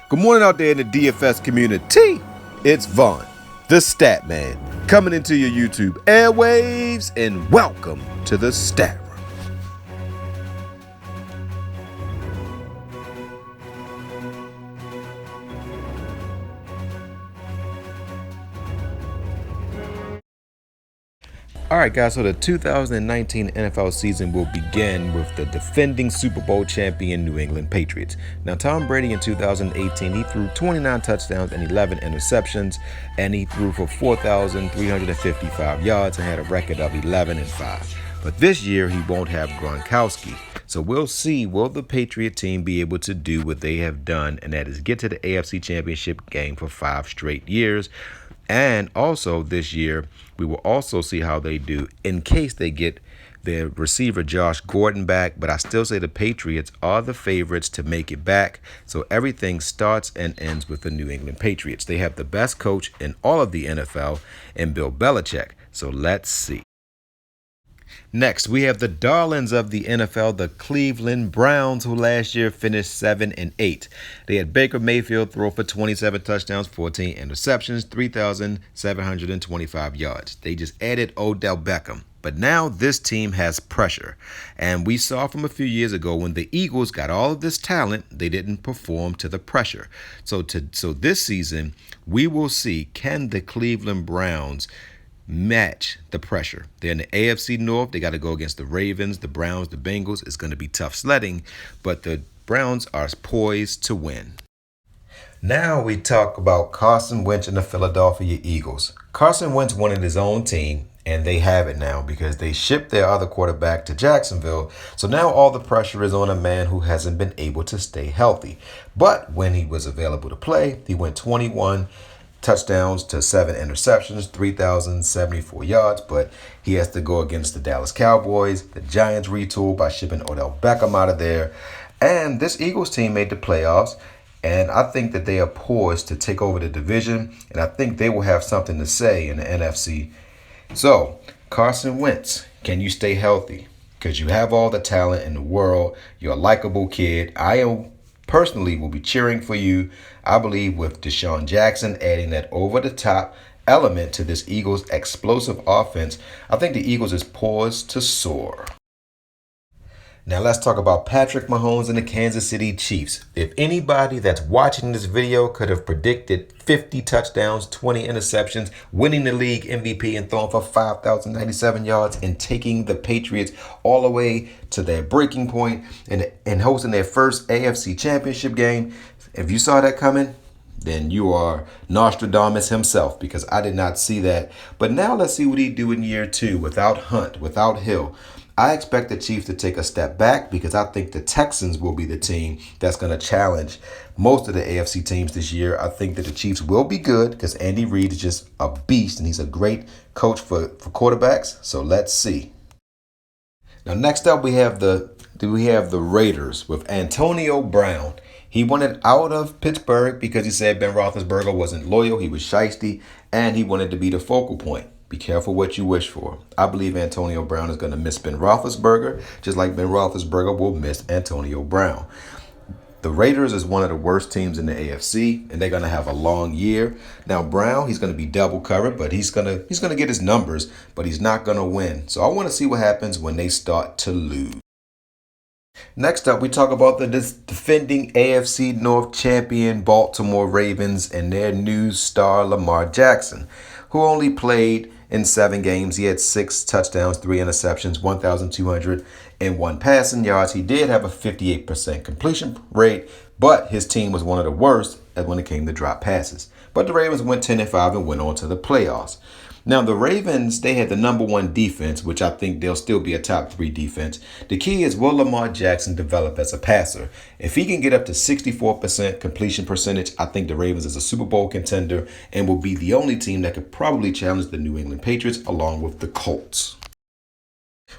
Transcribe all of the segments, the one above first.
Good morning out there in the DFS community. It's Vaughn, the Stat Man, coming into your YouTube airwaves, and welcome to the Stat Room. All right, guys, so the 2019 NFL season will begin with the defending Super Bowl champion New England Patriots. Now, Tom Brady in 2018, he threw 29 touchdowns and 11 interceptions, and he threw for 4,355 yards and had a record of 11-5. But this year, he won't have Gronkowski. So we'll see, will the Patriot team be able to do what they have done, and that is get to the AFC Championship game for 5 straight years. And also this year, we will also see how they do in case they get their receiver Josh Gordon back. But I still say the Patriots are the favorites to make it back. So everything starts and ends with the New England Patriots. They have the best coach in all of the NFL in Bill Belichick. So let's see. Next, we have the darlings of the NFL, the Cleveland Browns, who last year finished 7-8. They had Baker Mayfield throw for 27 touchdowns, 14 interceptions, 3,725 yards. They just added Odell Beckham. But now this team has pressure. And we saw from a few years ago when the Eagles got all of this talent, they didn't perform to the pressure. So this season, we will see, can the Cleveland Browns match the pressure? They're in the AFC North. They got to go against the Ravens, the Browns, the Bengals. It's going to be tough sledding, but the Browns are poised to win. Now we talk about Carson Wentz and the Philadelphia Eagles. Carson Wentz wanted his own team, and they have it now because they shipped their other quarterback to Jacksonville. So now all the pressure is on a man who hasn't been able to stay healthy. But when he was available to play, he went 21 touchdowns to 7 interceptions, 3,074 yards, but he has to go against the Dallas Cowboys. The Giants retooled by shipping Odell Beckham out of there. And this Eagles team made the playoffs, and I think that they are poised to take over the division, and I think they will have something to say in the NFC. So, Carson Wentz, can you stay healthy? Because you have all the talent in the world. You're a likable kid. I personally will be cheering for you. I believe with Deshaun Jackson adding that over-the-top element to this Eagles explosive offense, I think the Eagles is poised to soar. Now let's talk about Patrick Mahomes and the Kansas City Chiefs. If anybody that's watching this video could have predicted 50 touchdowns, 20 interceptions, winning the league MVP and throwing for 5,097 yards and taking the Patriots all the way to their breaking point and hosting their first AFC Championship game, if you saw that coming, then you are Nostradamus himself, because I did not see that. But now let's see what he do in year 2 without Hunt, without Hill. I expect the Chiefs to take a step back because I think the Texans will be the team that's going to challenge most of the AFC teams this year. I think that the Chiefs will be good because Andy Reid is just a beast and he's a great coach for quarterbacks. So let's see. Now next up we have the Raiders with Antonio Brown. He wanted out of Pittsburgh because he said Ben Roethlisberger wasn't loyal, he was shiesty, and he wanted to be the focal point. Be careful what you wish for. I believe Antonio Brown is going to miss Ben Roethlisberger, just like Ben Roethlisberger will miss Antonio Brown. The Raiders is one of the worst teams in the AFC, and they're going to have a long year. Now Brown, he's going to be double covered, but he's going to get his numbers, but he's not going to win. So I want to see what happens when they start to lose. Next up, we talk about the defending AFC North champion Baltimore Ravens and their new star Lamar Jackson, who only played in 7 games. He had 6 touchdowns, 3 interceptions, 1,201 passing yards. He did have a 58% completion rate, but his team was one of the worst when it came to drop passes. But the Ravens went 10-5 and went on to the playoffs. Now, the Ravens, they had the number 1 defense, which I think they'll still be a top 3 defense. The key is, will Lamar Jackson develop as a passer? If he can get up to 64% completion percentage, I think the Ravens is a Super Bowl contender and will be the only team that could probably challenge the New England Patriots along with the Colts.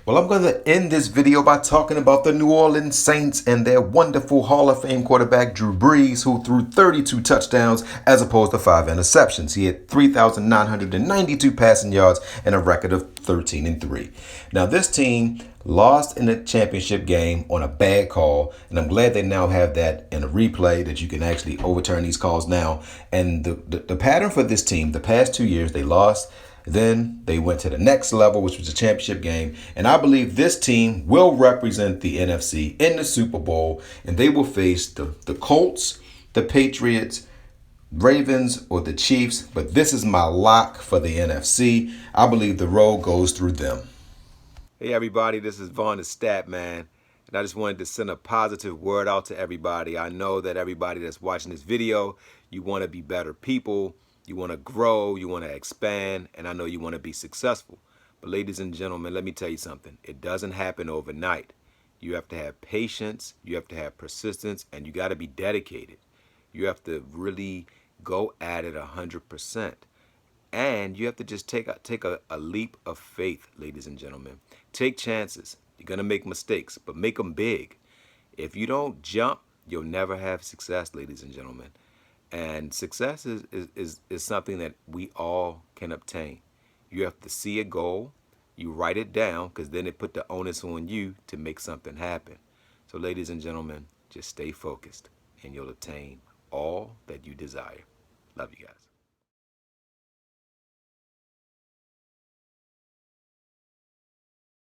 Well, I'm going to end this video by talking about the New Orleans Saints and their wonderful Hall of Fame quarterback, Drew Brees, who threw 32 touchdowns as opposed to 5 interceptions. He had 3,992 passing yards and a record of 13-3. Now, this team lost in the championship game on a bad call, and I'm glad they now have that in a replay that you can actually overturn these calls now. And the pattern for this team, the past 2 years, they lost. Then they went to the next level, which was a championship game. And I believe this team will represent the NFC in the Super Bowl, and they will face the Colts, the Patriots, Ravens, or the Chiefs. But this is my lock for the NFC. I believe the road goes through them. Hey everybody, this is Vaughn the Stat Man, and I just wanted to send a positive word out to everybody. I know that everybody that's watching this video, you want to be better people, you want to grow, you want to expand, and I know you want to be successful. But ladies and gentlemen, let me tell you something. It doesn't happen overnight. You have to have patience, you have to have persistence, and you got to be dedicated. You have to really go at it 100%. And you have to just take a leap of faith, ladies and gentlemen. Take chances. You're going to make mistakes, but make them big. If you don't jump, you'll never have success, ladies and gentlemen. And success is something that we all can obtain. You have to see a goal. You write it down, because then it put the onus on you to make something happen. So ladies and gentlemen, just stay focused and you'll obtain all that you desire. Love you guys.